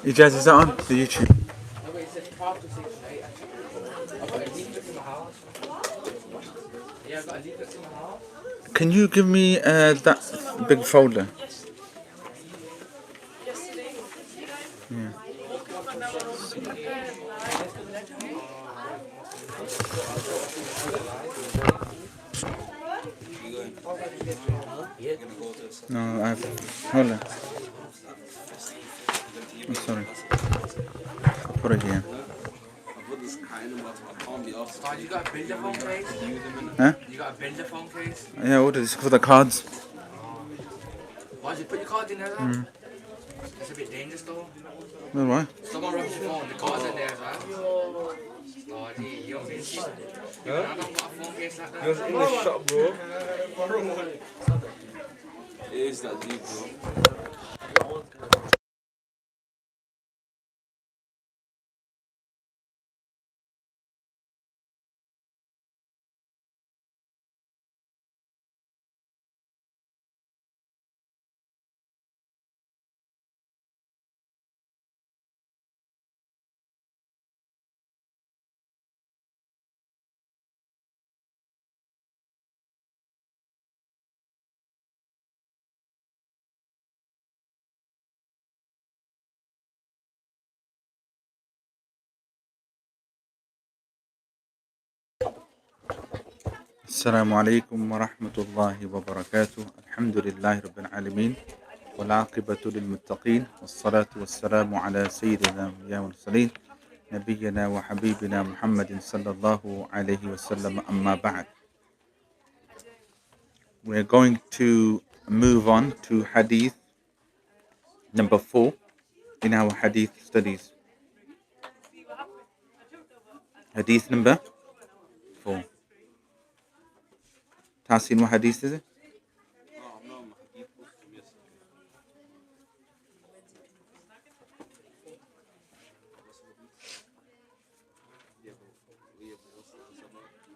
Ijaz, is that on the YouTube? Can you give me that big folder? Yeah. No, I've... Hold on. I'm sorry. I'll put it here. You got a builder phone case? Huh? You got a builder phone case? Yeah, what is this for the cards? Why did you put your card in there, then? It's a bit dangerous, though. All right. Someone robs your phone, the card's in there, man. Oh, gee, you don't think I don't got a phone case like that. It was in the shop, bro. It is that deep, bro. السلام عليكم ورحمة الله وبركاته. الحمد لله رب العالمين والعاقبة للمتقين والصلاة والسلام على سيدنا والمرسلين نبينا وحبيبنا محمد صلى الله عليه وسلم. أما بعد. We're going to move on to Hadith number 4 in our Hadith studies. Hadith number 4. Tasin, what Hadith is it?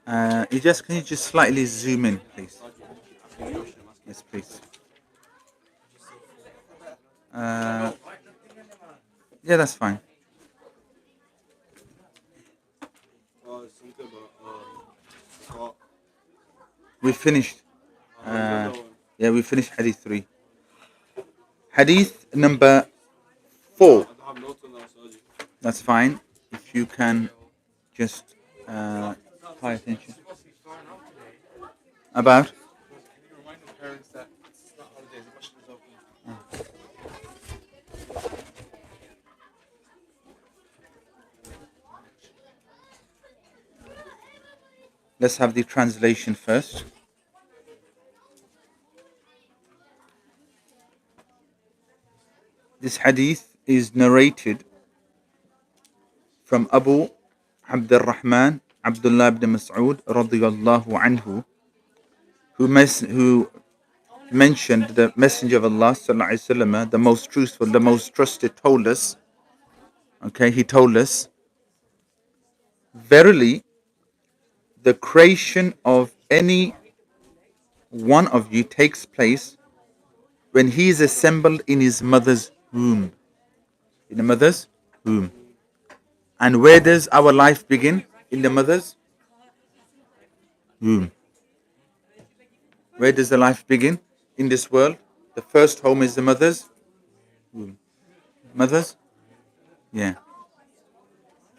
Can you just slightly zoom in, please? Yes, please. Yeah, that's fine. We finished. We finished Hadith 3. Hadith number 4. That's fine. If you can just pay attention. About? Can you remind the parents that it's not holidays, the masjid is open? Let's have the translation first. This hadith is narrated from Abu Abdul Rahman Abdullah ibn Mas'ud radiyallahu anhu, who mentioned the Messenger of Allah sallallahu alaihi wasallam, the most truthful, the most trusted, told us. Okay, he told us, verily, the creation of any one of you takes place when he is assembled in his mother's womb. In the mother's womb. And where does our life begin? In the mother's womb. Where does the life begin in this world? The first home is the mother's womb. Mother's? Yeah.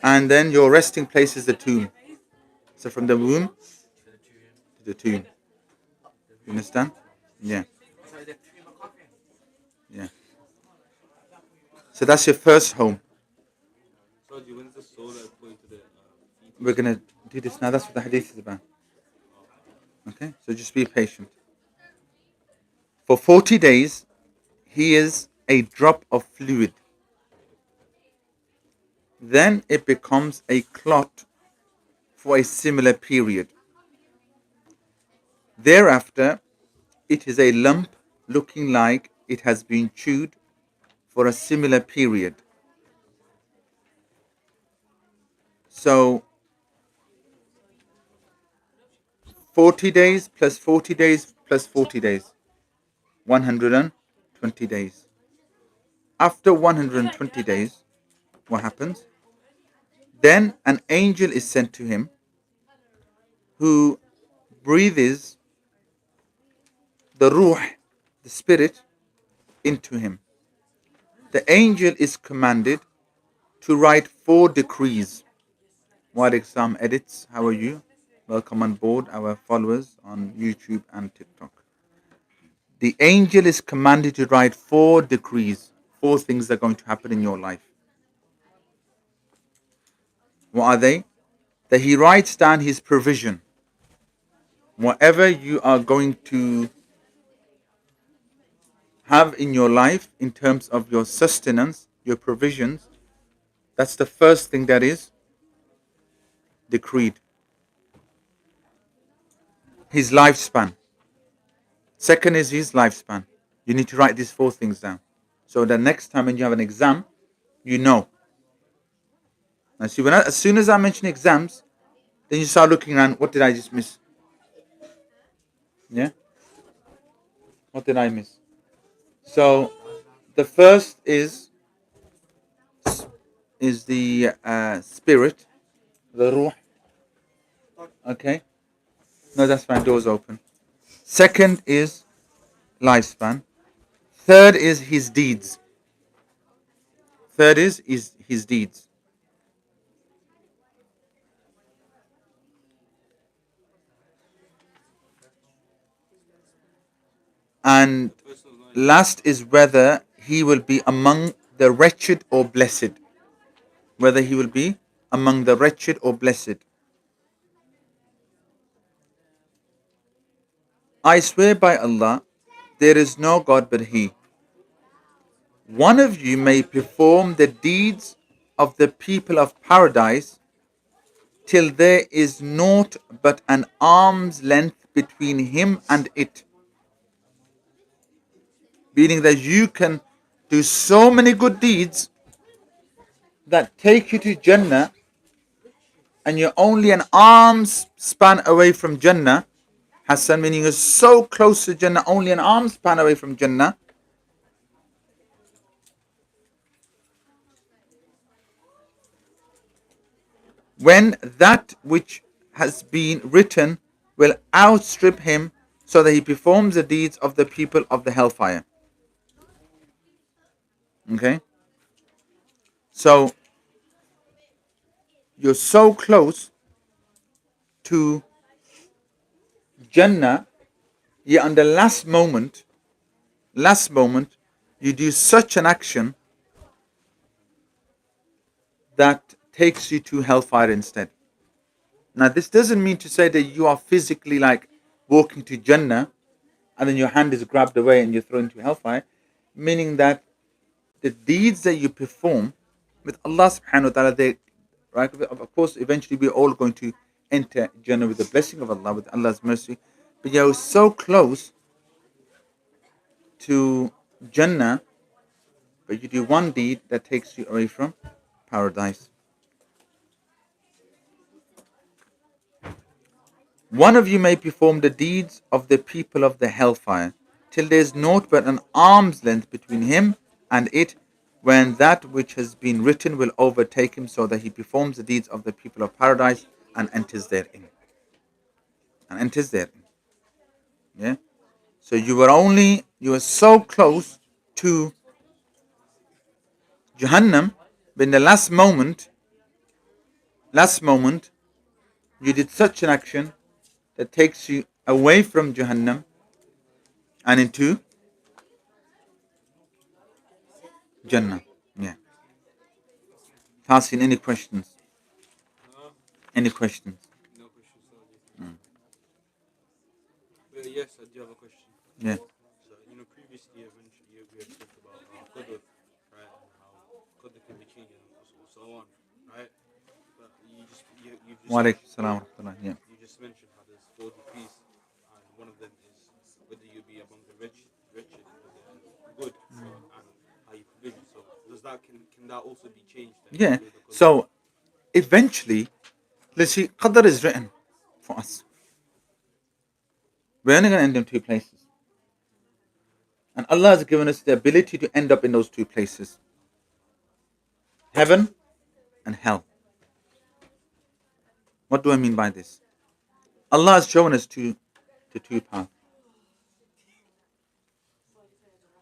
And then your resting place is the tomb. So from the womb to the tomb. You understand? Yeah. Yeah. So that's your first home. We're going to do this now. That's what the hadith is about. Okay? So just be patient. For 40 days, he is a drop of fluid. Then it becomes a clot for a similar period. Thereafter, it is a lump looking like it has been chewed for a similar period. So 40 days plus 40 days plus 40 days. 120 days. After 120 days, what happens? Then an angel is sent to him who breathes the ruh, the spirit, into him. The angel is commanded to write 4 decrees. Walaikum edits, how are you? Welcome on board our followers on YouTube and TikTok. The angel is commanded to write 4 decrees, 4 things that are going to happen in your life. What are they? That he writes down his provision. Whatever you are going to have in your life in terms of your sustenance, your provisions, that's the first thing that is decreed. His lifespan. Second is his lifespan. You need to write these 4 things down. So the next time when you have an exam, you know. Now see, as soon as I mention exams, then you start looking around, what did I just miss? Yeah? What did I miss? So the first is the spirit, the ruh. Okay? No, that's fine. Doors open. Second is lifespan. Third is his deeds. Third is his deeds. And last is whether he will be among the wretched or blessed. Whether he will be among the wretched or blessed. I swear by Allah, there is no God but He. One of you may perform the deeds of the people of paradise till there is naught but an arm's length between him and it. Meaning that you can do so many good deeds that take you to Jannah, and you're only an arm's span away from Jannah. Hassan, meaning you're so close to Jannah, only an arm's span away from Jannah. When that which has been written will outstrip him, so that he performs the deeds of the people of the hellfire. Okay? So, you're so close to Jannah, yet on the last moment, you do such an action that takes you to hellfire instead. Now, this doesn't mean to say that you are physically like walking to Jannah and then your hand is grabbed away and you're thrown into hellfire, meaning that the deeds that you perform with Allah subhanahu wa ta'ala, they, right, of course, eventually we're all going to enter Jannah with the blessing of Allah, with Allah's mercy, but you're so close to Jannah, but you do one deed that takes you away from paradise. One of you may perform the deeds of the people of the hellfire, till there is naught but an arm's length between him and it, when that which has been written will overtake him, so that he performs the deeds of the people of paradise and enters therein. Yeah? So you were so close to Jahannam, but in the last moment, you did such an action that takes you away from Jahannam and into Jannah. Yeah. Tasin, any questions? Any questions? No questions, sorry. Yes, I do have a question. Yeah. So, previously we had talked about qadr, right, and how qadr can be changed and so on, right? But Wa alaikum salam wa rahmatullah. Yeah. you just mentioned how there's 4 decrees, and one of them is whether you be among the wretched or the good, and how you provision. So, does that can that also be changed? Yeah. So eventually, let's see, qadr is written for us. We're only going to end in 2 places. And Allah has given us the ability to end up in those two places, heaven and hell. What do I mean by this? Allah has shown us the two paths.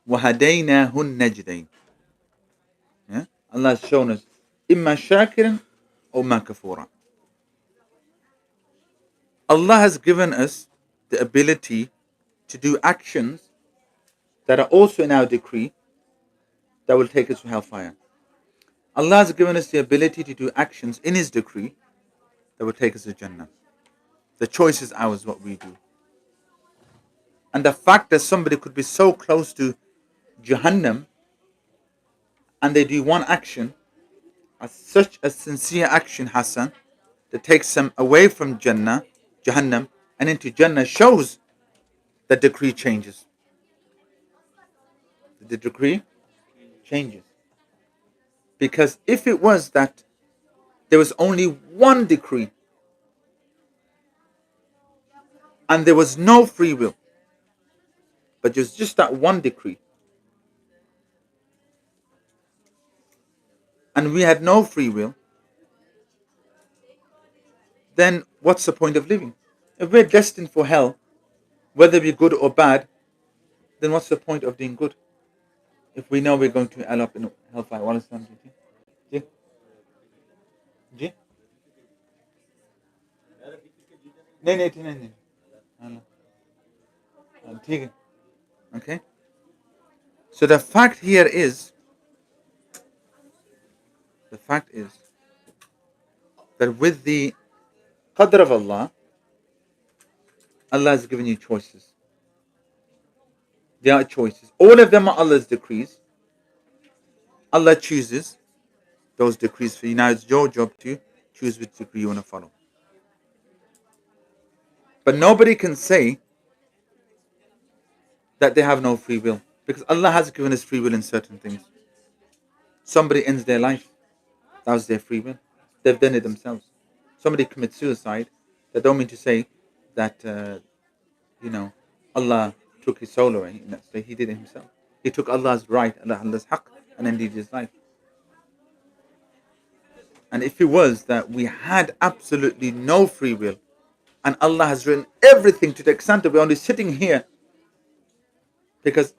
وَهَدَيْنَاهُ النَّجْدَيْنِ. Yeah? Allah has shown us إِمَّا شَاكِرًا or مَا كَفُورًا. Allah has given us the ability to do actions that are also in our decree that will take us to hellfire. Allah has given us the ability to do actions in His decree that will take us to Jannah. The choice is ours, what we do. And the fact that somebody could be so close to Jahannam and they do one action, as such a sincere action, Hassan, that takes them away from Jahannam, and into Jannah, shows that decree changes. The decree changes. Because if it was that there was only one decree and there was no free will, but there's just that one decree, and we had no free will, then what's the point of living? If we're destined for hell, whether we're good or bad, then what's the point of doing good? If we know we're going to end up in hellfire. What is that? Okay? So the fact is that with the qadr of Allah, Allah has given you choices. There are choices. All of them are Allah's decrees. Allah chooses those decrees for you. Now it's your job to choose which decree you want to follow. But nobody can say that they have no free will, because Allah has given us free will in certain things. Somebody ends their life, that was their free will. They've done it themselves. Somebody commits suicide, that don't mean to say that Allah took his soul away. In that state, he did it himself. He took Allah's right, Allah's haqq, and ended his life. And if it was that we had absolutely no free will, and Allah has written everything to the extent that we're only sitting here because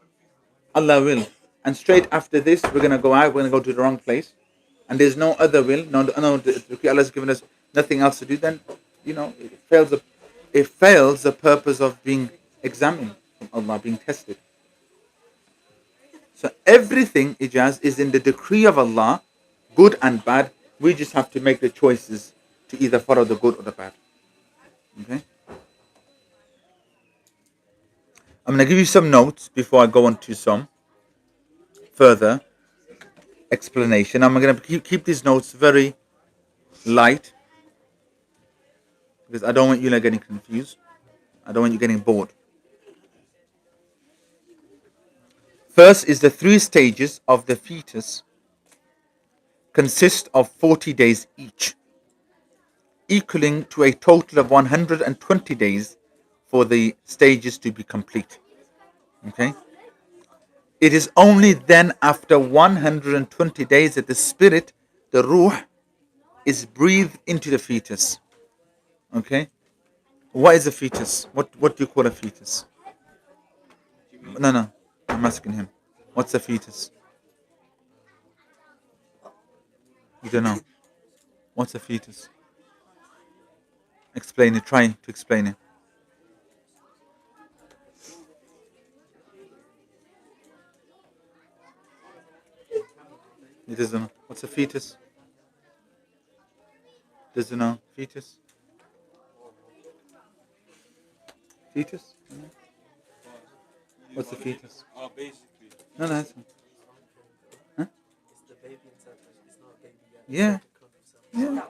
Allah will, and straight after this we're going to go out, we're going to go to the wrong place, and there's no other will, Allah has given us nothing else to do, then it fails the purpose of being examined from Allah, being tested. So everything, Ijaz, is in the decree of Allah, good and bad. We just have to make the choices to either follow the good or the bad. Okay? I'm going to give you some notes before I go on to some further explanation. I'm going to keep these notes very light, because I don't want you getting confused. I don't want you getting bored. First is the 3 stages of the fetus consist of 40 days each, equaling to a total of 120 days for the stages to be complete. Okay? It is only then after 120 days that the spirit, the ruh, is breathed into the fetus. Okay? What is a fetus? What do you call a fetus? No. I'm asking him. What's a fetus? You don't know. What's a fetus? Explain it. Try to explain it. He doesn't know. What's a fetus? Doesn't know. Fetus? Fetus? What's a fetus? Basically. No, that's huh? It's the baby inside. It's not a baby yet. Yeah.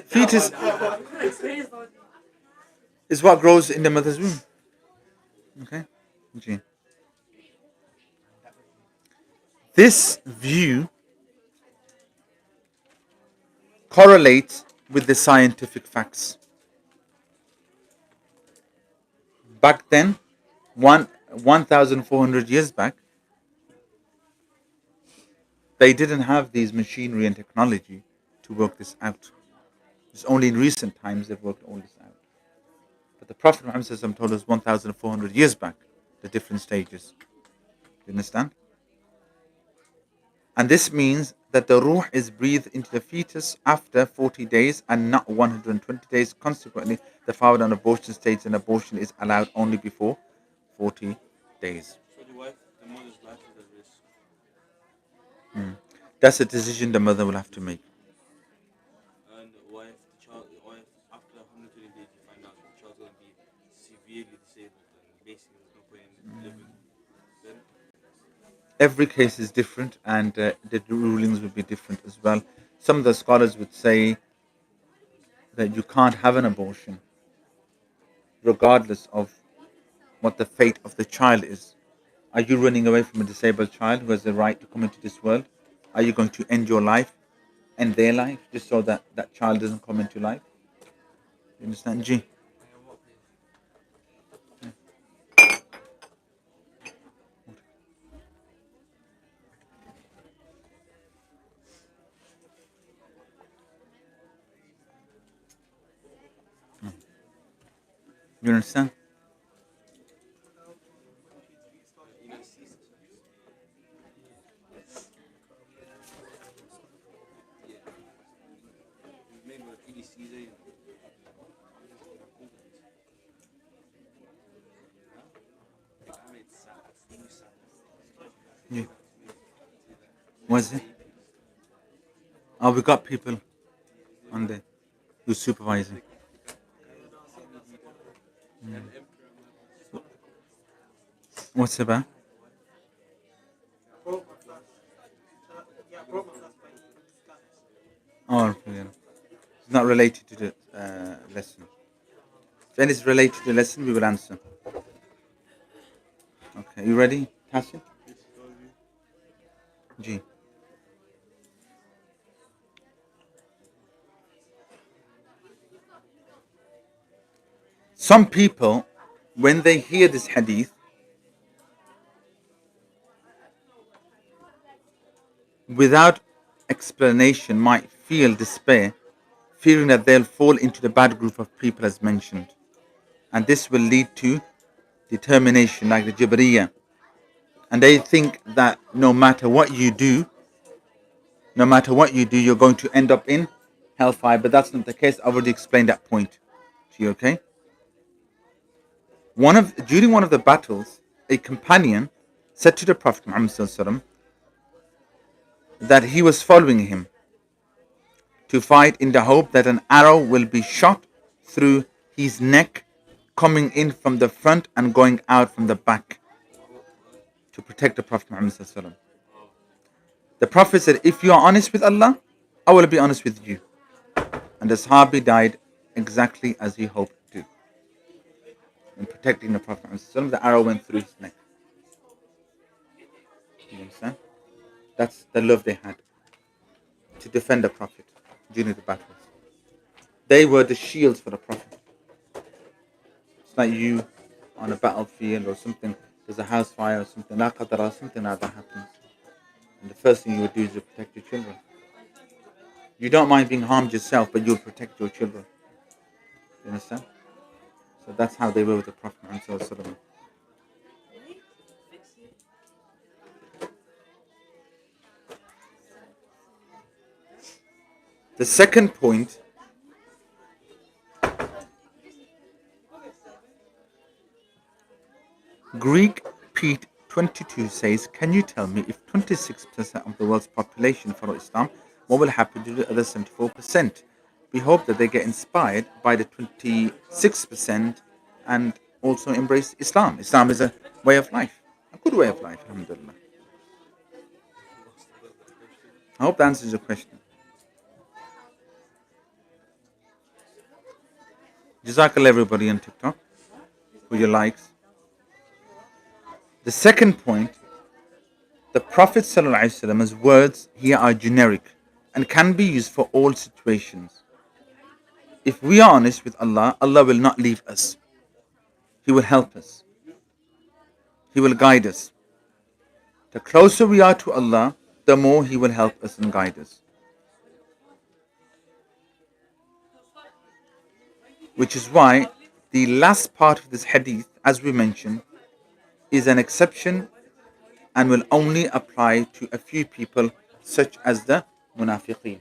Fetus is what grows in the mother's womb. Okay? Okay. This view correlates with the scientific facts. Back then, 1,400 years back, they didn't have these machinery and technology to work this out. It's only in recent times they've worked all this out. But the Prophet Muhammad SAW told us 1,400 years back the different stages. You understand? And this means that the ruh is breathed into the fetus after 40 days and not 120 days. Consequently, the father on abortion states an abortion is allowed only before 40 days. So the mother's life is at risk. That's a decision the mother will have to make. And what if after 120 days you find out the child's going to be severely disabled and basically there's no point in living? Then Every case is different and the rulings will be different as well. Some of the scholars would say that you can't have an abortion regardless of what the fate of the child is. Are you running away from a disabled child who has the right to come into this world? Are you going to end your life, end their life, just so that that child doesn't come into life? You understand, G? You understand? maybe with EDCs, Yeah. Was it? Oh, we got people on there who's supervising. What's it about? Oh, yeah. It's not related to the lesson. If any is related to the lesson, we will answer. Okay, you ready, Tasha? G. Some people, when they hear this hadith, without explanation, might feel despair, fearing that they'll fall into the bad group of people as mentioned. And this will lead to determination, like the Jabriya. And they think that no matter what you do, you're going to end up in hellfire. But that's not the case. I've already explained that point to you, okay? During one of the battles, a companion said to the Prophet Muhammad ﷺ that he was following him to fight in the hope that an arrow will be shot through his neck, coming in from the front and going out from the back to protect the Prophet Muhammad ﷺ. The Prophet said, if you are honest with Allah, I will be honest with you. And the Sahabi died exactly as he hoped to. In protecting the Prophet Muhammad ﷺ, the arrow went through his neck. You understand? That's the love they had to defend the Prophet during the battles. They were the shields for the Prophet. It's like you on a battlefield or something, there's a house fire or something, something like that happens. And the first thing you would do is to protect your children. You don't mind being harmed yourself, but you'll protect your children. You understand? So that's how they were with the Prophet Muhammad. The second point, Greek Pete 22 says, can you tell me if 26% of the world's population follow Islam, what will happen to the other 74%? We hope that they get inspired by the 26% and also embrace Islam. Islam is a way of life, a good way of life, alhamdulillah. I hope that answers your question. Jazakallah everybody on TikTok for your likes. The second point, the Prophet ﷺ's words here are generic and can be used for all situations. If we are honest with Allah, Allah will not leave us. He will help us. He will guide us. The closer we are to Allah, the more He will help us and guide us. Which is why the last part of this hadith, as we mentioned, is an exception and will only apply to a few people, such as the munafiqeen.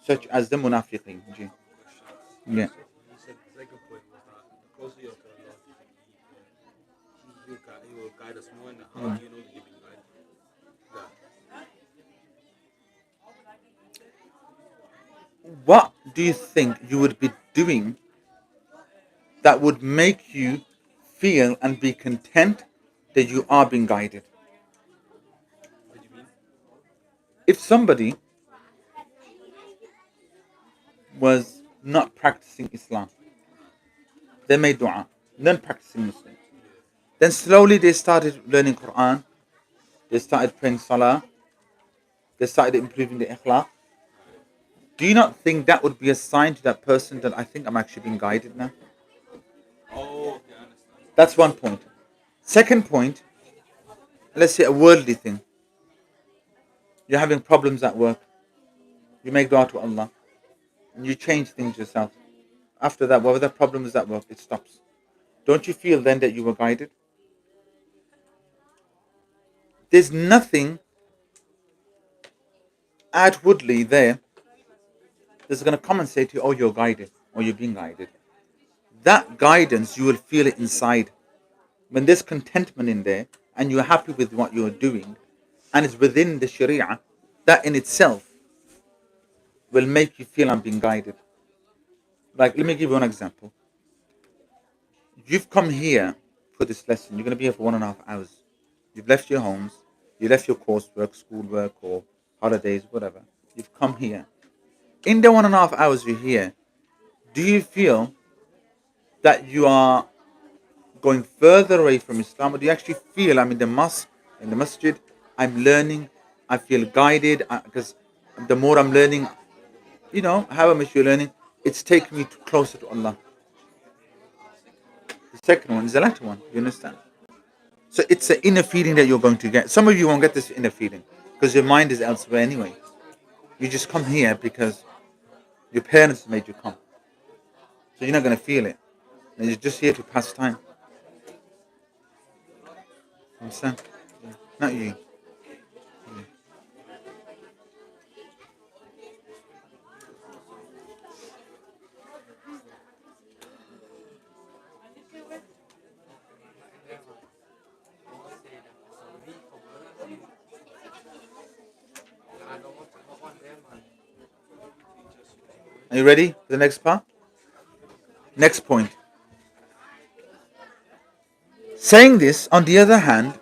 Such as the munafiqeen. Yeah. He said the second point was that the closer you are to Allah, he will guide us more. And how do you know that you've been guided? What do you think you would be doing that would make you feel and be content that you are being guided? What do you mean? If somebody was not practicing Islam, they made dua, non-practicing Muslim. Then slowly they started learning Quran, they started praying Salah, they started improving the ikhlaq. Do you not think that would be a sign to that person that I think I'm actually being guided now? Oh, okay, I understand. That's one point. Second point, let's say a worldly thing. You're having problems at work. You make dua to Allah. And you change things yourself. After that, whatever the problem is at work, it stops. Don't you feel then that you were guided? There's nothing outwardly there that's going to come and say to you, oh, you're guided, or you're being guided. That guidance, you will feel it inside. When there's contentment in there, and you're happy with what you're doing, and it's within the Sharia, that in itself will make you feel I'm being guided. Like, let me give you one example. You've come here for this lesson. You're going to be here for 1.5 hours. You've left your homes. You left your coursework, schoolwork, or holidays, whatever. You've come here. In the 1.5 hours you're here, do you feel that you are going further away from Islam, or do you actually feel I'm in the mosque, in the masjid, I'm learning, I feel guided, because the more I'm learning, however much you're learning, it's taking me closer to Allah. The second one is the latter one, you understand? So it's an inner feeling that you're going to get. Some of you won't get this inner feeling because your mind is elsewhere anyway. You just come here because your parents made you come. So you're not going to feel it. And you're just here to pass time. Understand? Not you. Are you ready for the next part? Next point. Saying this, on the other hand,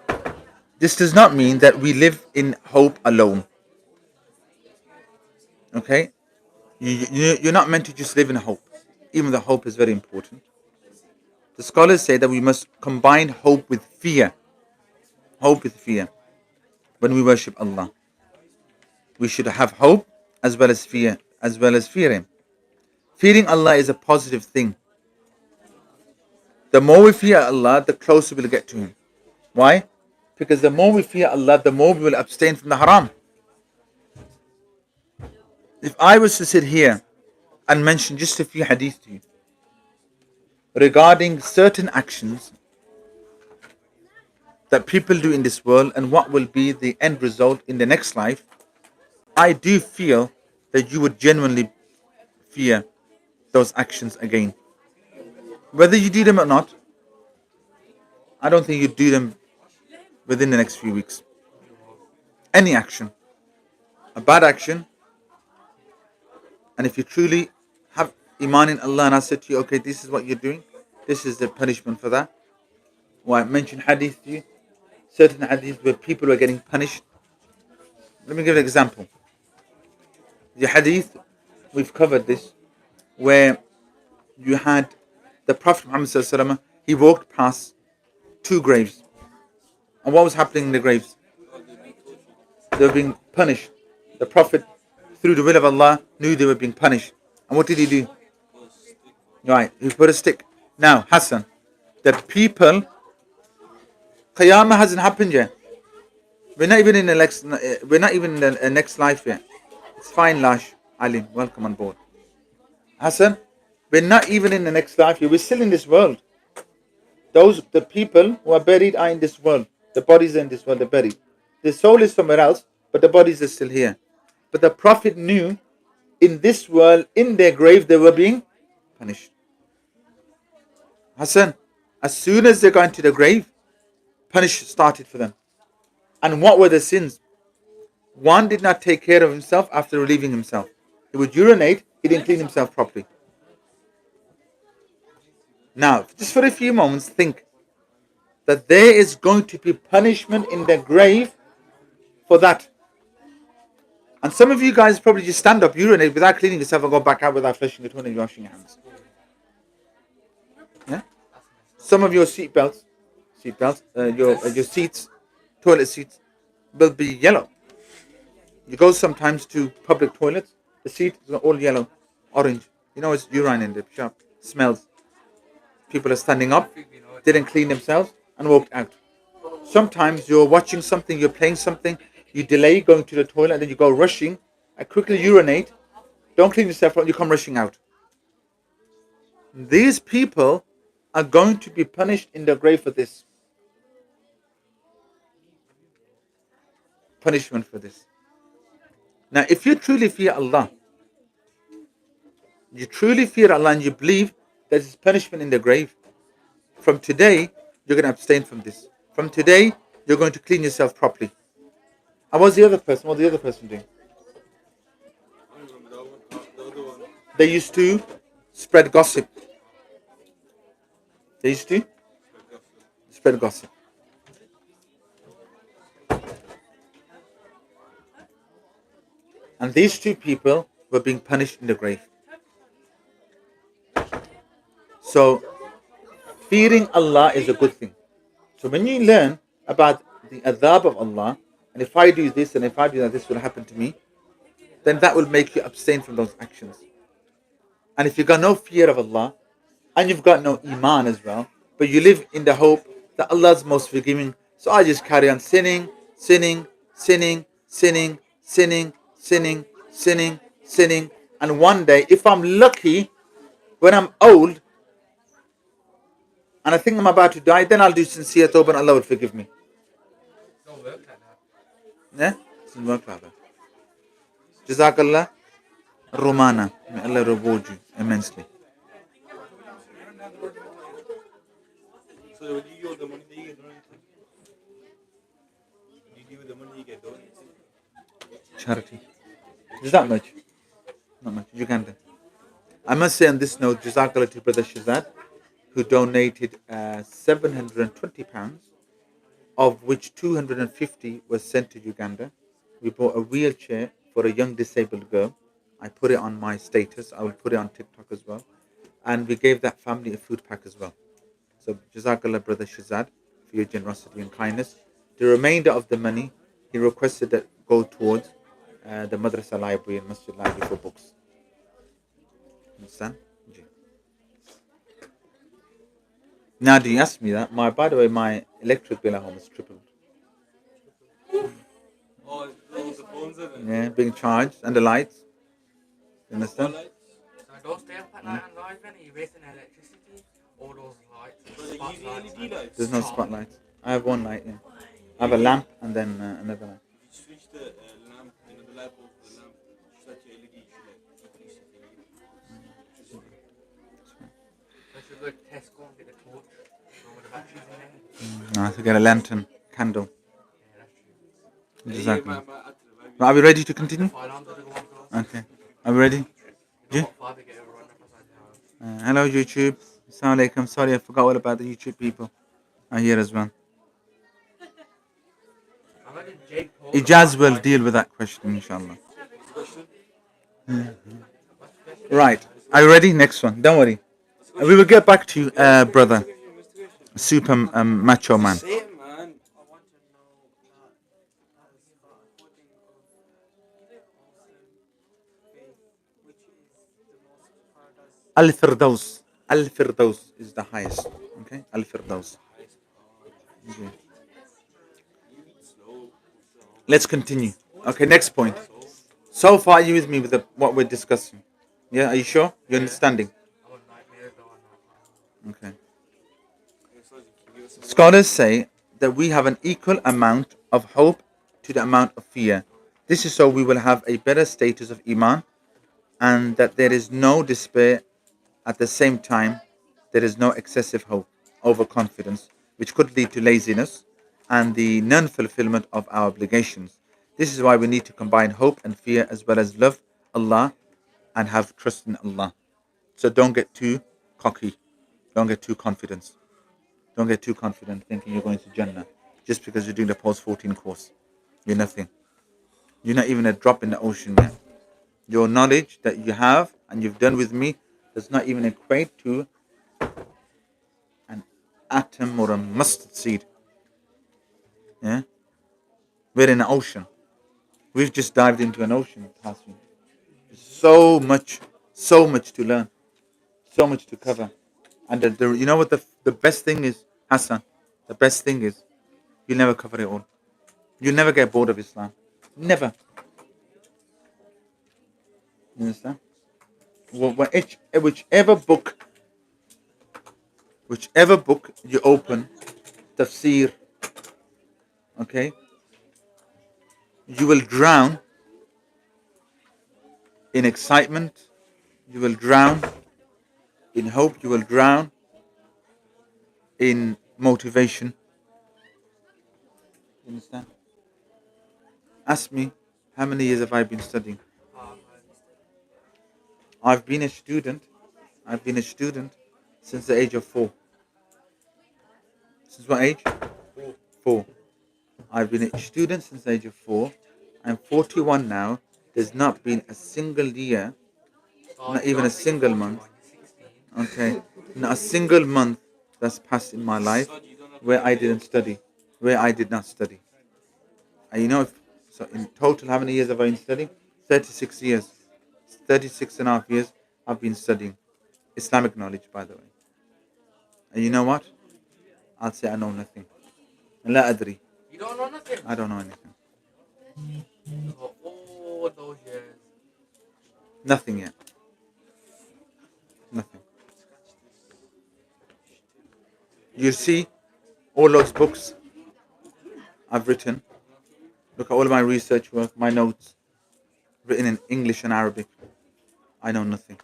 this does not mean that we live in hope alone. Okay? You're not meant to just live in hope, even though hope is very important. The scholars say that we must combine hope with fear. Hope with fear. When we worship Allah, we should have hope as well as fear, as well as fear Him. Fearing Allah is a positive thing. The more we fear Allah, the closer we'll get to Him. Why? Because the more we fear Allah, the more we will abstain from the haram. If I was to sit here and mention just a few hadith to you regarding certain actions that people do in this world and what will be the end result in the next life, I do feel that you would genuinely fear those actions again. Whether you do them or not, I don't think you do them within the next few weeks. Any action, a bad action, and if you truly have iman in Allah and I said to you, okay, this is what you're doing, this is the punishment for that. Well, I mentioned hadith to you, certain hadith where people were getting punished. Let me give an example. The hadith, we've covered this, where you had the Prophet Muhammad ﷺ, he walked past 2 graves. And what was happening in the graves? They were being punished. The Prophet, through the will of Allah, knew they were being punished. And what did he do? Right, he put a stick. Now, Hassan, the people Qiyamah hasn't happened yet. We're not even in the next. We're not even in the next life yet. It's fine, Lash. Alim, welcome on board. Hassan, we're not even in the next life yet. We're still in this world. The people who are buried are in this world. The bodies are in this world. They're buried. The soul is somewhere else, but the bodies are still here. But the Prophet knew in this world, in their grave, they were being punished. Hassan, as soon as they got into the grave, punishment started for them. And what were the sins? One did not take care of himself after relieving himself. He would urinate, he didn't clean himself properly. Now, just for a few moments, think that there is going to be punishment in the grave for that. And some of you guys probably just stand up, urinate without cleaning yourself and go back out without flushing the toilet and washing your hands. Yeah? Some of your your seats, toilet seats, will be yellow. You go sometimes to public toilets, the seat is all yellow, orange. You know it's urine in the shop. Smells. People are standing up, didn't clean themselves, and walked out. Sometimes you're watching something, you're playing something, you delay going to the toilet, and then you go rushing, and quickly urinate, don't clean yourself, and you come rushing out. These people are going to be punished in the grave for this. Punishment for this. Now, if you truly fear Allah, and you believe there's punishment in the grave, from today, you're going to abstain from this. From today, you're going to clean yourself properly. And what's the other person? What's the other person doing? I don't remember that one. The other one. They used to spread gossip. They used to spread gossip. And these two people were being punished in the grave. So, fearing Allah is a good thing. So when you learn about the adhab of Allah, and if I do this and if I do that, this will happen to me, then that will make you abstain from those actions. And if you've got no fear of Allah, and you've got no iman as well, but you live in the hope that Allah's most forgiving, so I just carry on sinning, sinning, sinning, sinning, sinning, sinning, sinning, sinning, and one day, if I'm lucky, when I'm old, and I think I'm about to die, then I'll do sincere tawbah and Allah will forgive me. Don't work like that. Yeah? It doesn't work like that. Jazakallah Romana. May Allah reward you immensely. So when you give the money that you get donated, you give the money you get donated. Charity. Is that much? Not much. Uganda. I must say on this note, Jazakallah to Brother Shazad, who donated £720, of which 250 was sent to Uganda. We bought a wheelchair for a young disabled girl. I put it on my status. I will put it on TikTok as well. And we gave that family a food pack as well. So Jazakallah Brother Shazad for your generosity and kindness. The remainder of the money, he requested that go towards the Madrasa Library and Masjid Library for books. Understand? Now, do you ask me that? By the way, my electric bill at home is tripled. Oh, the phones are there. Yeah, being charged and the lights. You understand? Lights. So don't stay up at night and live then, you're wasting electricity, all those lights, So they use spotlights. LED lights. There's no spotlights. I have one light. Yeah, I have a lamp and then another light. You switch the lamp, the light bulb to the lamp, set your LED, you should increase it. So should go to Tesco and get a torch, with the batteries in there. No, I have to get a lantern, candle. Yeah, that's true. Exactly. Are we ready to continue? 5 lamps are the one for us. Okay. Are we ready? You know what, 5 they get overrun across the house. Hello, YouTube. Assalamu alaikum. Sorry, I forgot all about the YouTube people. Are here as well. Imagine Jake Paul. Ijaz will deal with that question, inshallah. Right. Are you ready? Next one. Don't worry. We will get back to you, brother. Super macho man. Say it, man. I want to know that as according of Muslim faith, which is the most paradise. Al Firdaus. Al Firdaus is the highest. Okay? Al Firdaus. Okay. Let's continue. Okay, next point. So far, are you with me with what we're discussing? Yeah, are you sure? You're understanding? Okay. Scholars say that we have an equal amount of hope to the amount of fear. This is so we will have a better status of Iman, and that there is no despair. At the same time, there is no excessive hope, overconfidence, which could lead to laziness and the non fulfillment of our obligations. This is why we need to combine hope and fear as well as love Allah and have trust in Allah. So don't get too cocky, don't get too confident. Don't get too confident thinking you're going to Jannah just because you're doing the post 14 course. You're nothing. You're not even a drop in the ocean yet. Your knowledge that you have and you've done with me does not even equate to an atom or a mustard seed. Yeah? We're in an ocean. We've just dived into an ocean. There's so much to learn, so much to cover. And you know what the best thing is, Hassan? The best thing is you'll never cover it all. You'll never get bored of Islam. Never. You understand? Whichever book you open, tafsir, okay, you will drown in excitement, you will drown in hope, you will drown in motivation. You understand? Ask me, how many years have I been studying? I've been a student. I've been a student since the age of 4. Since what age? 4. I've been a student since the age of 4. I'm 41 now. There's not been a single year, not even a single month. Okay, not a single month that's passed in my life where I didn't study, where I did not study. And you know, so in total, how many years have I been studying? 36 years. 36 and a half years I've been studying Islamic knowledge, by the way. And you know what? I'll say I know nothing. لا أدري. You don't know nothing. I don't know anything. For all those years. Nothing yet. Nothing. You see all those books I've written. Look at all of my research work, my notes, written in English and Arabic. I know nothing.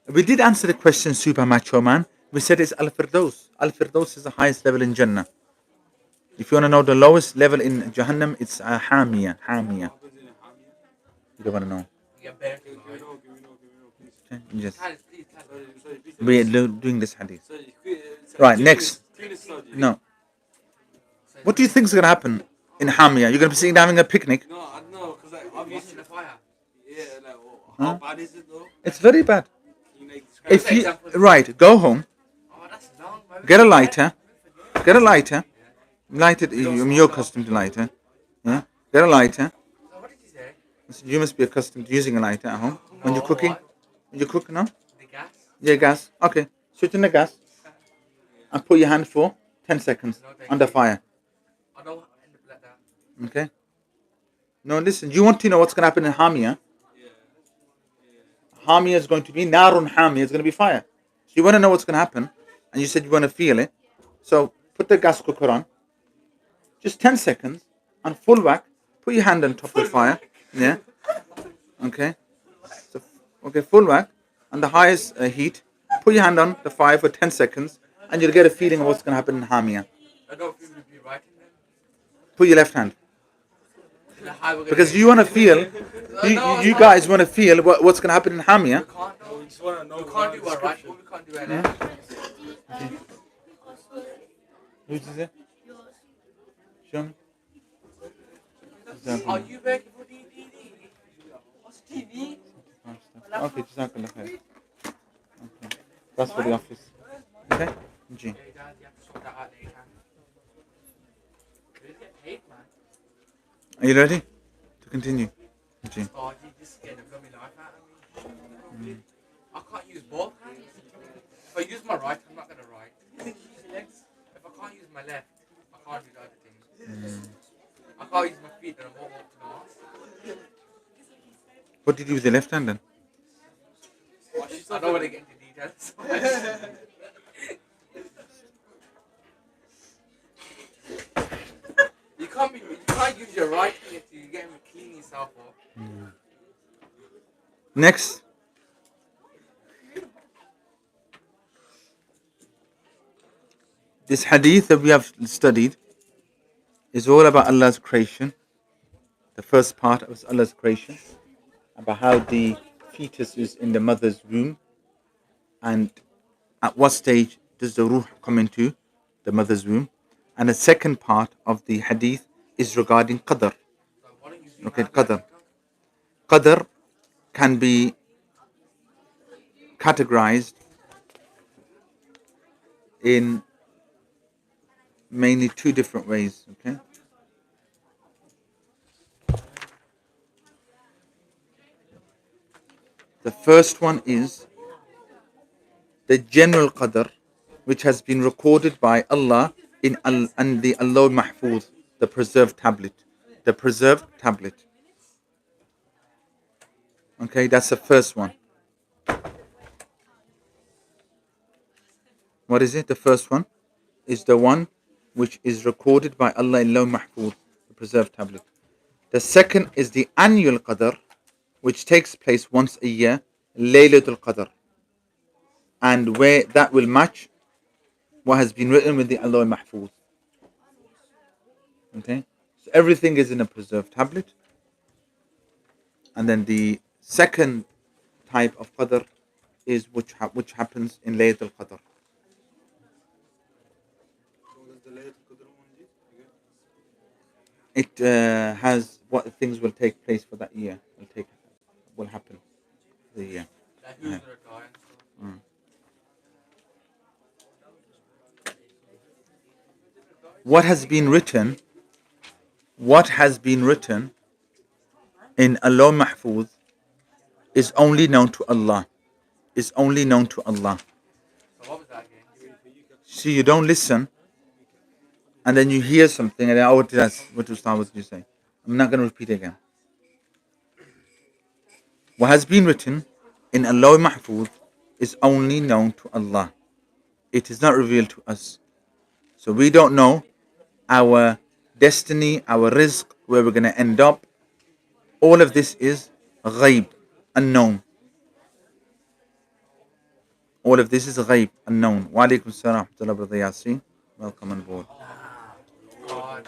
We did answer the question, Super Macho Man. We said it's Al Firdaus. Al Firdaus is the highest level in Jannah. If you want to know the lowest level in Jahannam, it's Hamiya. Hamiya. You don't want to know. Okay? Yes. We're doing this hadith. Right, next. No. What do you think is going to happen in Hamiya? You're going to be sitting down having a picnic? No, I know, because like, obviously, the fire. yeah, like, how bad is it though? It's very bad. Can you, like, describe If you right, go home, Oh, that's long, man. get a lighter, light it. You're accustomed to lighter, yeah. Get a lighter. So what did you say? You must be accustomed to using a lighter at home when you're cooking. When you cook, no? The gas? Yeah, gas. Okay, switch on the gas and put your hand for 10 seconds under fire. I don't end up like that. Okay. No, listen. You want to know what's going to happen in Hamiya? Hamiya is going to be Narun Hamiya. It's going to be fire. So you want to know what's going to happen, and you said you want to feel it. So put the gas cooker on. Just 10 seconds on full whack. Put your hand on top of the fire. Yeah. Okay. So okay, full whack on the highest heat. Put your hand on the fire for 10 seconds, and you'll get a feeling of what's going to happen in Hamiya. I don't feel we'd be writing then. Put your left hand. How we're Because you want to feel, you guys want to feel what's going to happen in Hamiya. can't just want to know we can't do what right, but we can't do it. Who's this? Show me. Are you working for DVD? What's TV? Okay, Jazakallah khair. Okay. That's for the office. Okay? G. Yeah, Dad, you have to sort that out later. We'll get paid, man. Are you ready to continue? G. Oh, you just scared the bloody life out of me. I can't use both hands. If I use my right, I'm not going to write. my left. I can't do the other thing. I can't use my feet and I won't walk to the mosque. What did you do with the left hand then? I don't want to get into details. You can't use your right finger to get him clean yourself up. Next. This hadith that we have studied is all about Allah's creation. The first part of Allah's creation, about how the fetus is in the mother's womb and at what stage does the ruh come into the mother's womb. And the second part of the hadith is regarding qadr. Okay, qadr. Qadr can be categorized in mainly two different ways. Okay. The first one is the general qadr, which has been recorded by Allah in the Allah Mahfuz, the preserved tablet. The preserved tablet. Okay, that's the first one. What is it? The first one is the one which is recorded by Allah in Allah Mahfuz, the preserved tablet. The second is the annual qadr, which takes place once a year, Laylatul Qadr, and where that will match what has been written with the Allah Mahfuz. Okay, so everything is in a preserved tablet. And then the second type of qadr is which happens in Laylatul Qadr. It has what things will take place for that year. Will happen the year. Like who's gonna die and stuff. What has been written in Allah Mahfuz is only known to Allah. Is only known to Allah. So what was that again? See, you don't listen, and then you hear something, and then, oh, what did you say? I'm not going to repeat again. What has been written in Allah Mahfuz is only known to Allah. It is not revealed to us. So we don't know our destiny, our rizq, where we're going to end up. All of this is ghaib, unknown. All of this is ghaib, unknown. Wa alaikum salam wa rahmatullahi brother Yasin. Welcome on board. God,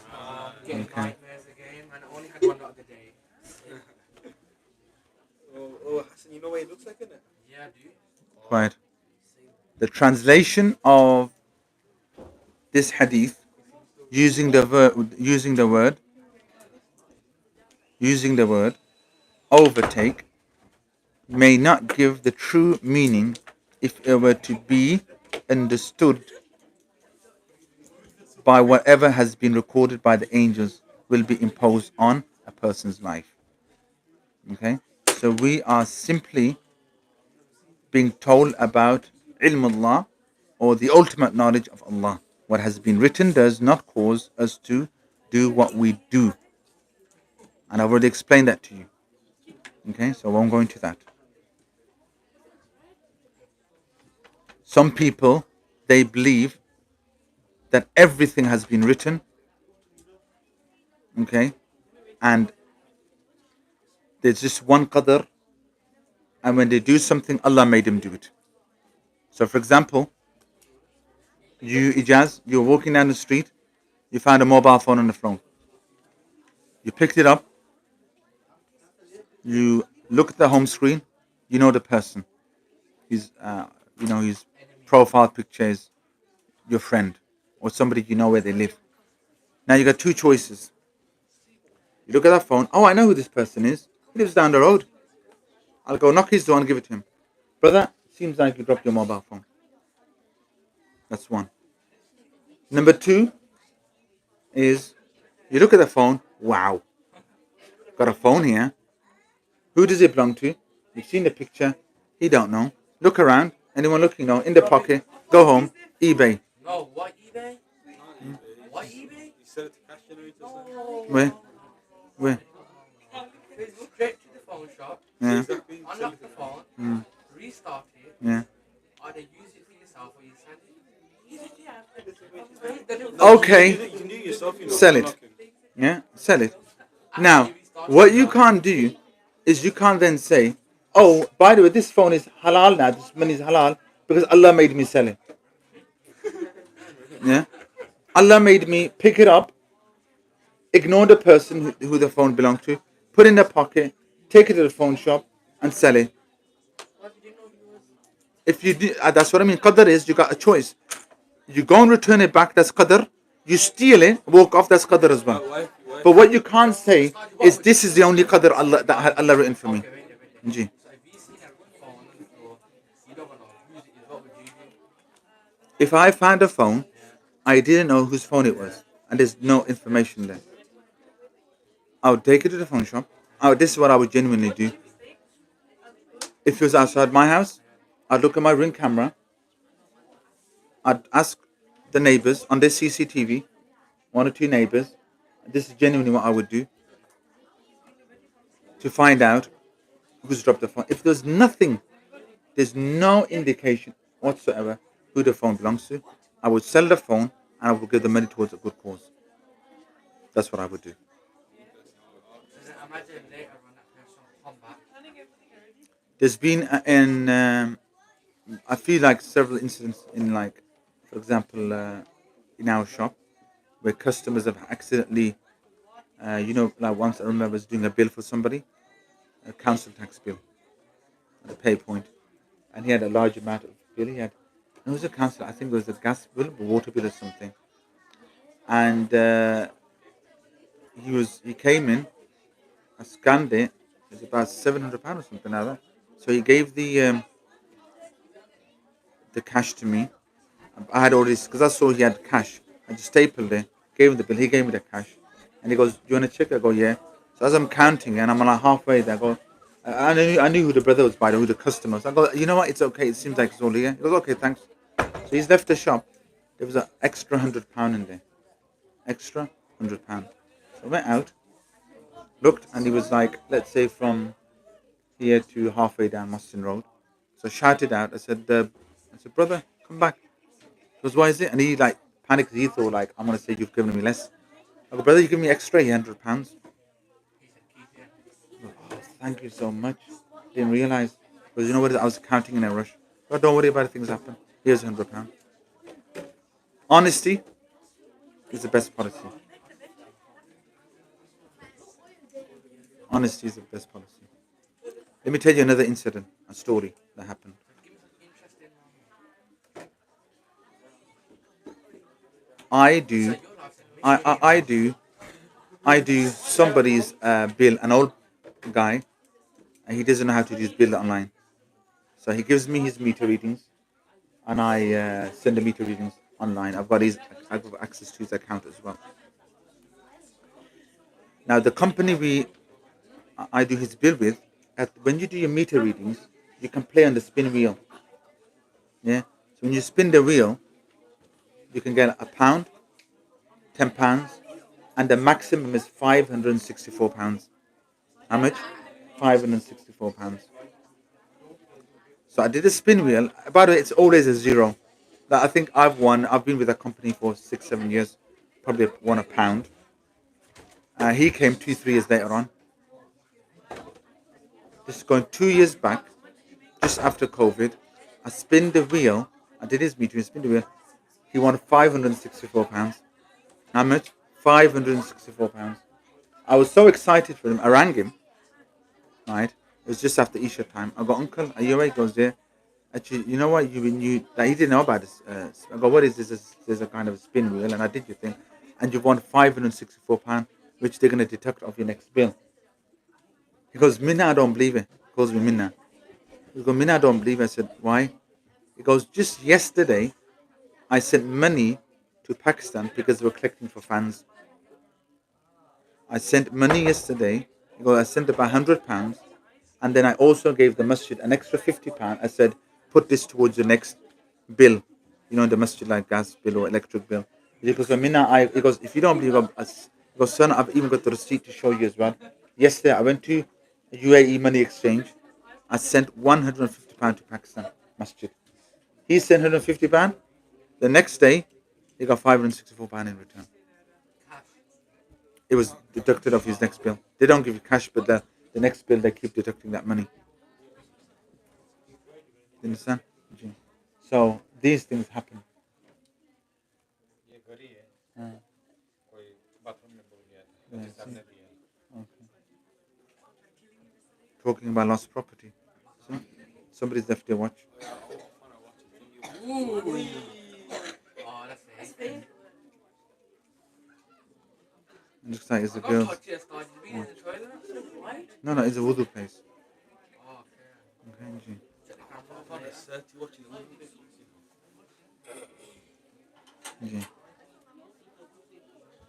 getting Okay. nightmares again, and I only had one the other day. Hassan, you know what it looks like, innit? Yeah, dude. Quiet. The translation of this hadith using the word overtake may not give the true meaning if it were to be understood by whatever has been recorded by the angels will be imposed on a person's life. Okay, so we are simply being told about ilmullah, or the ultimate knowledge of Allah. What has been written does not cause us to do what we do, and I've already explained that to you. Okay, so I won't go into that. Some people, they believe that everything has been written, okay, and there's just one qadr, and when they do something, Allah made them do it. So, for example, you, Ijaz, you're walking down the street, you found a mobile phone on the floor. You picked it up, you look at the home screen, you know the person. His profile picture is your friend or somebody you know where they live. Now you got two choices. You look at that phone, oh, I know who this person is. He lives down the road. I'll go knock his door and give it to him. Brother, seems like you dropped your mobile phone. That's one. Number two is you look at the phone, wow, got a phone here. Who does it belong to? You've seen the picture, he don't know. Look around, anyone looking, no, in the pocket, go home, eBay. No, what eBay? What, eBay? You sell it to cash generators. Where? Where? Facebook straight to the phone shop, Yeah. Exactly. You sell unlock it the to phone, restart it, Yeah. either use it for yourself or you send it. Okay. You can do it yourself, you know. Sell it. unlocking. Yeah. Sell it. Now, what you can't do is you can't then say, "Oh, by the way, this phone is halal now. This money is halal because Allah made me sell it." Yeah. Allah made me pick it up, ignore the person who the phone belonged to, put it in their pocket, take it to the phone shop, and sell it. If you do, that's what I mean. Qadr is you got a choice. You go and return it back. That's qadr. You steal it, walk off. That's qadr as well. But what you can't say is this is the only qadr Allah that Allah written for me. Ji. So if you seen a phone on the floor, you don't want to use it, what would you do? If I found a phone, I didn't know whose phone it was, and there's no information there. I would take it to the phone shop. This is what I would genuinely do. If it was outside my house, I'd look at my Ring camera. I'd ask the neighbors on their CCTV, one or two neighbors. This is genuinely what I would do to find out who's dropped the phone. If there's nothing, there's no indication whatsoever who the phone belongs to, I would sell the phone and I would give the money towards a good cause. That's what I would do. So then imagine later when that person come back. There's been I feel like several incidents in like, for example, in our shop where customers have accidentally, like once I remember I was doing a bill for somebody, a council tax bill at a pay point, and he had a large amount of bill. It was a council, I think it was a gas bill, a water bill or something, and he came in, I scanned it. It was about £700 or something like that. So he gave the cash to me. I had already, because I saw he had cash. I just stapled it, gave him the bill. He gave me the cash, and he goes, "Do you want to check?" I go, "Yeah." So as I'm counting, and I'm like halfway there, I go, I knew who the brother was by the who the customer was. I go, "You know what? It's okay. It seems like it's all here." He goes, "Okay, thanks." So he's left the shop. There was an extra £100 in there, extra £100. So I went out, looked, and he was like, let's say from here to halfway down Moston Road. So I shouted out. I said, "Brother, come back." He goes, "Why is it?" And he like panicked. He thought like, "I'm gonna say you've given me less." I go, "Brother, you give me extra £100." "Oh, thank you so much." Didn't realize because you know what? I was counting in a rush. But don't worry about it. Things happen. Here's £100. Honesty is the best policy. Honesty is the best policy. Let me tell you another incident, a story that happened. I do, I do somebody's bill, an old guy, and he doesn't know how to do his bill online. So he gives me his meter readings, and I send the meter readings online. I've got access to his account as well. Now the company I do his bill with, when you do your meter readings, you can play on the spin wheel. Yeah. So when you spin the wheel, you can get £1, £10, and the maximum is £564. How much? £564. So I did a spin wheel. By the way, it's always a zero. That I think I've won. I've been with a company for 6, 7 years. Probably won £1. He came 2, 3 years later on. This is going 2 years back, just after COVID. I spin the wheel. I did his meter. Spin the wheel. He won £564. How much? £564. I was so excited for him. I rang him. Right. It was just after Isha time. I go, "Uncle, are you awake?" He goes, "Yeah." Actually, you know what? Like, he didn't know about this. I go, "What is this? There's a kind of spin wheel, and I did your thing, and you won £564, which they're gonna deduct off your next bill." He goes, "Minna, I don't believe it." He calls me Minna. He goes, "Minna, I don't believe it." I said, "Why?" He goes, "Just yesterday, I sent money to Pakistan because they were collecting for fans. I sent money yesterday." He goes, "I sent about £100, and then I also gave the masjid an extra £50. I said, put this towards your next bill, the masjid like gas bill or electric bill." He goes, he goes, if you don't believe, he goes, son, I've even got the receipt to show you as well. Yesterday, I went to UAE Money Exchange. I sent £150 to Pakistan Masjid. He sent £150. The next day, he got £564 in return. It was deducted off his next bill. They don't give you cash, but the next bill, they keep deducting that money. You understand? So these things happen. Talking about lost property. So somebody's left their watch. Ooh. Oh, that's fake. It looks like it's a Don't girl. touch it, Scott. You been in the toilet? Right? No, it's a wudu place. Oh, okay. Okay, G. Check the camera. G.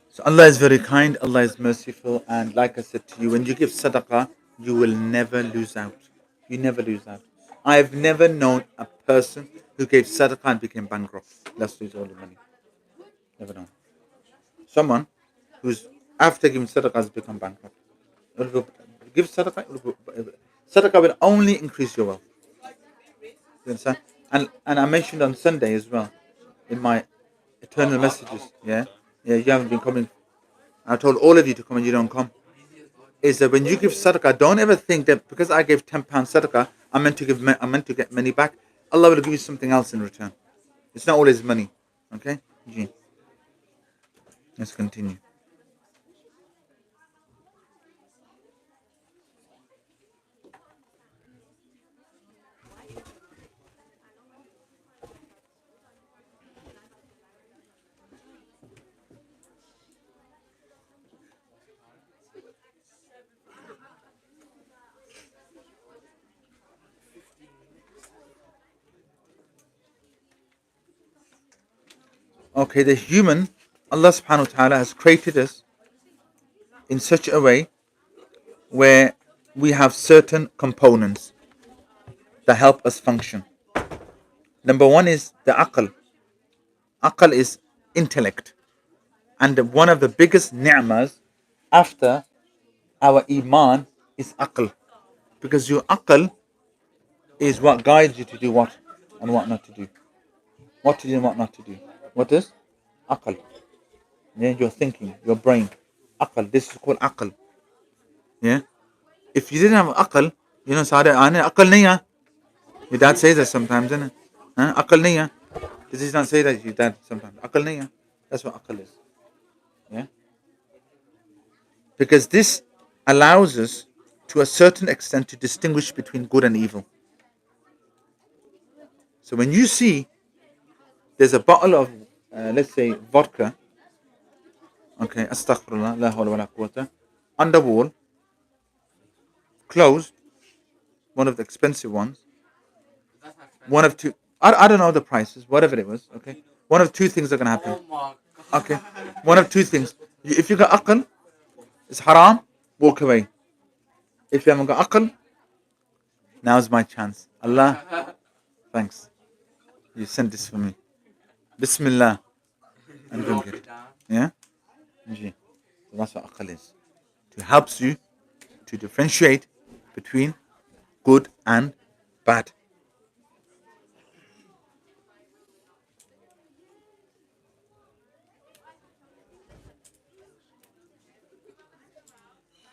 So Allah is very kind, Allah is merciful, and like I said to you, when you give sadaqah, you will never lose out. You never lose out. I have never known a person who gave sadaqah and became bankrupt. Let's lose all the money. Never known. Someone who's after giving sadaqah has become bankrupt. Give sadaqah, sadaqah will only increase your wealth. You understand? And I mentioned on Sunday as well in my eternal messages. Yeah, you haven't been coming. I told all of you to come and you don't come. Is that when you give sadaqah, don't ever think that because I gave £10 sadaqah, I'm meant to get money back. Allah will give you something else in return. It's not always money. Okay? G. Let's continue. Okay, the human, Allah subhanahu wa ta'ala has created us in such a way where we have certain components that help us function. Number one is the aql. Aql is intellect. And one of the biggest ni'mas after our iman is aql. Because your aql is what guides you to do what and what not to do. What to do and what not to do. What is? Aql. Yeah, your thinking, your brain. Aql. This is called aql. Yeah. If you didn't have aql, you know, Sare, aql nahi hai. Your dad says that sometimes, isn't it? Aql nahi hai. Does he not say that your dad sometimes? Aql nahi hai. That's what aql is. Yeah. Because this allows us to a certain extent to distinguish between good and evil. So when you see there's a bottle of, let's say, vodka, okay, astaghfirullah, la hawla wa la quwwata, on the wall, closed, one of the expensive ones, one of two, I don't know the prices, whatever it was, okay, one of two things are going to happen. Oh my God. Okay, one of two things. If you got aql, it's haram, walk away. If you haven't got aql, now's my chance. Allah, thanks. You sent this for me. Bismillah. And drink it. Yeah? So that's what aql is. It helps you to differentiate between good and bad.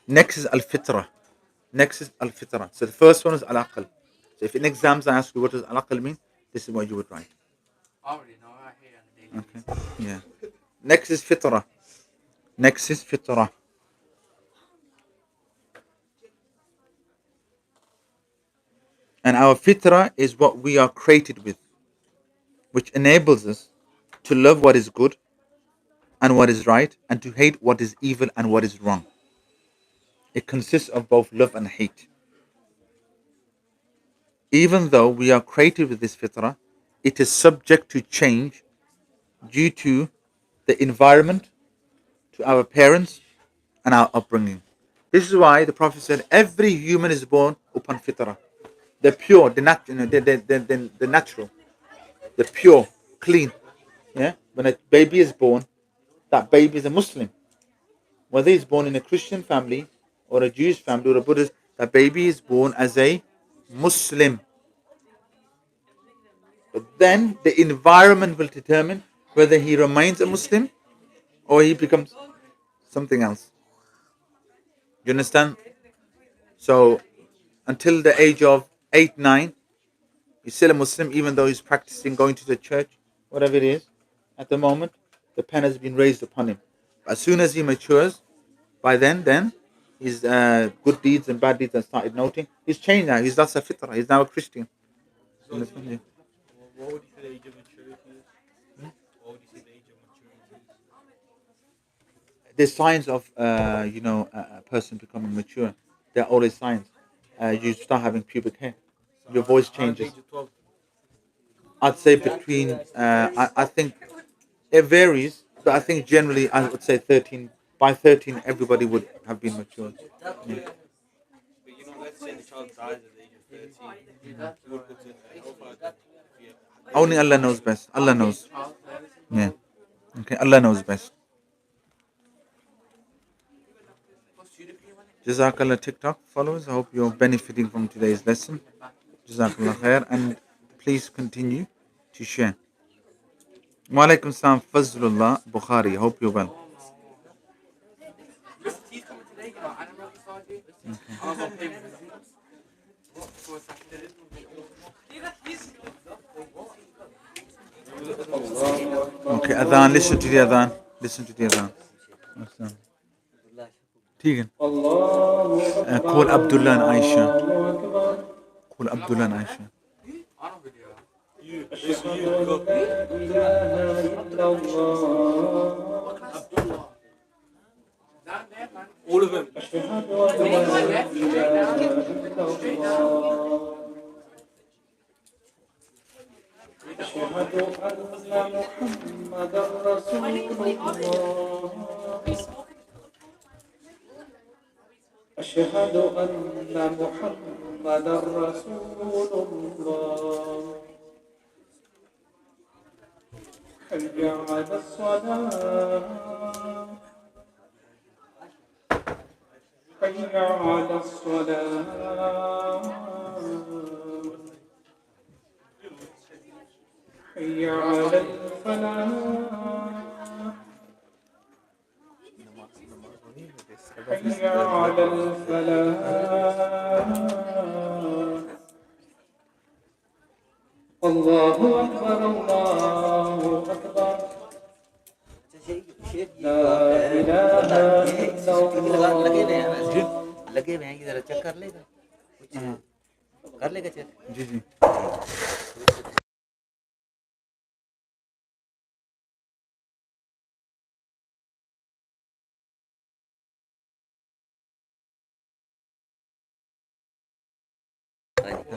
Next is al-fitra. So the first one is al-aql. So if in exams I ask you what does al-aql mean, this is what you would write. I already know. I hear on the daily. Okay. Yeah. Next is fitra. And our fitra is what we are created with, which enables us to love what is good and what is right, and to hate what is evil and what is wrong. It consists of both love and hate. Even though we are created with this fitrah, it is subject to change due to the environment, to our parents, and our upbringing. This is why the Prophet said every human is born upon fitrah. The pure, the natural, the pure, clean. Yeah, when a baby is born, that baby is a Muslim. Whether he's born in a Christian family or a Jewish family or a Buddhist, that baby is born as a Muslim. But then the environment will determine whether he remains a Muslim or he becomes something else. You understand? So until the age of 8, 9, he's still a Muslim, even though he's practicing going to the church, whatever it is. At the moment, the pen has been raised upon him. As soon as he matures, by then his good deeds and bad deeds have started noting. He's changed now. He's lost a fitrah. He's now a Christian. So, what would you say the age of maturity is? What would you say the age of maturity is? There's signs of a person becoming mature. There are always signs. You start having pubic hair. Your voice Around the changes. age of 12. I'd say between. I think it varies, but I think generally I would say 13. By 13, everybody would have been mature. Yeah. But let's say the child dies at the age of 13. You would go to the hellfire then. If you- Only Allah knows best. Allah knows. Yeah. Okay. Allah knows best. Jazakallah TikTok followers. I hope you're benefiting from today's lesson. Jazakallah khair. And please continue to share. Wa alaikum salam Fazlullah Bukhari. Hope you're well. He's coming today, you know, animal massages. I'm gonna pay for a Saturday. Okay, adhan. Listen to the adhan. Listen to the adhan. ठीक है. Call Abdullah and Aisha. Call Abdullah and Aisha. All of them. أشهد أن محمدا رسول الله أشهد أن محمدا رسول الله حي على الصلاة حي على الصلاة حي على الفلاح حي على الفلاح الله أكبر الله أكبر لا إله إلا الله लगे हुए हैं कि जरा check कर लेगा कुछ कर लेगा चेक जी जी.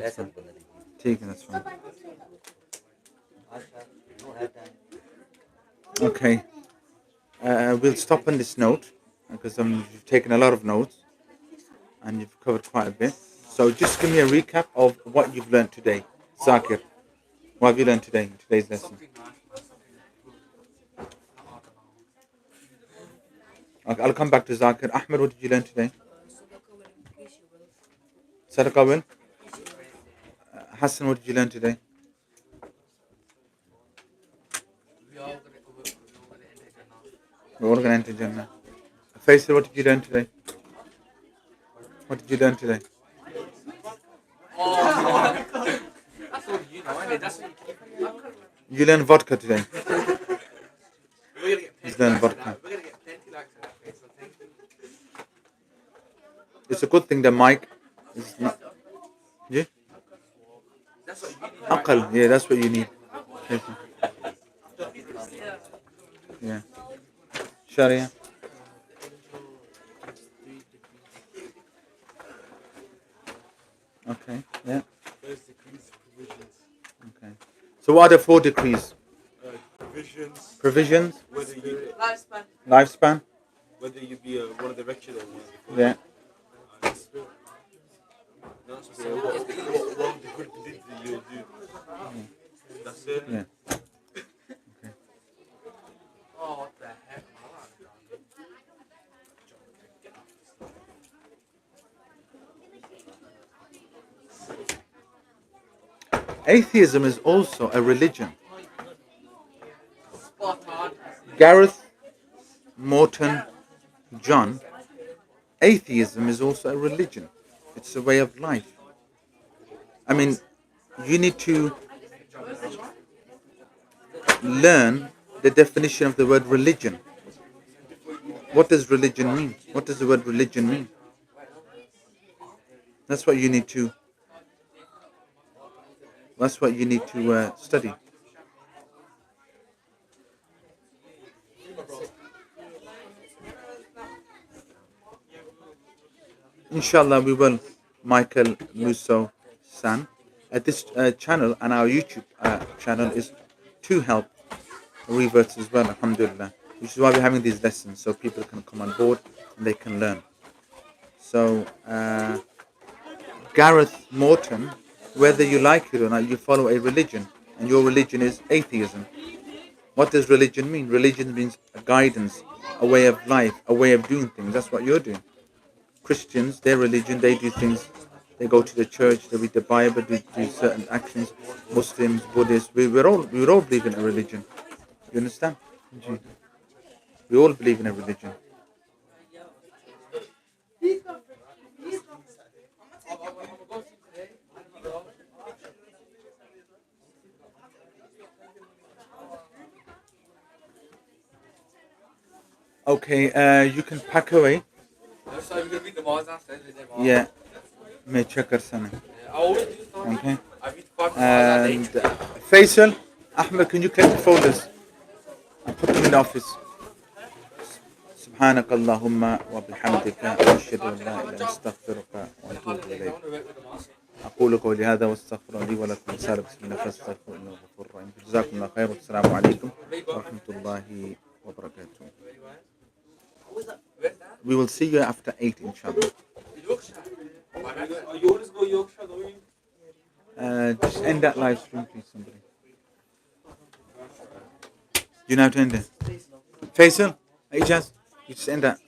ऐसा बोला ठीक है, that's fine. Okay. We'll stop on this note because you've taken a lot of notes and you've covered quite a bit. So just give me a recap of what you've learned today. Zakir, what have you learned today in today's lesson? Okay, I'll come back to Zakir. Ahmad, what did you learn today? Sadaqah will? Hassan, what did you learn today? We're all going to enter Jannah. Faisal, what did you learn today? What did you learn today? That's all you know, innit? That's what You learned vodka today. we're gonna get He's plenty learned likes for vodka. that. We're gonna get plenty likes for that, Faisal. Thank you. It's a good thing the mic is not. Yeah? That's what you need. Aqal. Yeah, that's what you need. Yeah. Sharia. Okay. Yeah. First decrees, provisions. Okay. So what are the 4 decrees? Provisions. Provisions, Lifespan. lifespan. Whether you be one of the wretched or one of the good. Yeah. And spirit. Not spirit. What of the good deeds that you'll do. That's it. Yeah. Okay. Atheism is also a religion. Gareth, Morton, John, atheism is also a religion. It's a way of life. I mean, you need to learn the definition of the word religion. What does religion mean? What does the word religion mean? That's what you need to. That's what you need to study. Inshallah, we will. Michael Musso San. This channel and our YouTube channel is to help reverts as well. Alhamdulillah. Which is why we're having these lessons so people can come on board and they can learn. So Gareth Morton, whether you like it or not, you follow a religion, and your religion is atheism. What does religion mean? Religion means a guidance, a way of life, a way of doing things. That's what you're doing. Christians, their religion, they do things. They go to the church, they read the Bible, do certain actions. Muslims, Buddhists, we all believe in a religion. You understand? We all believe in a religion. Okay, you can pack away. Yeah, may check sana. Okay. And Faisal, Ahmad, can you collect the folders and put them in the office? سبحانك اللهم وبحمدك أشهد أن لا إله إلا أنت أستغفرك وأتوب إليك. أقول قولي هذا واستغفر لي ولكم سائر المسلمين فاستغفروا إنه غفور رحيم. جزاكم الله خير والسلام عليكم ورحمة الله وبركاته. We will see you after 8 inshallah. Just end that live stream please somebody. You know how to end it? Faisal, Ijaz, you just end that.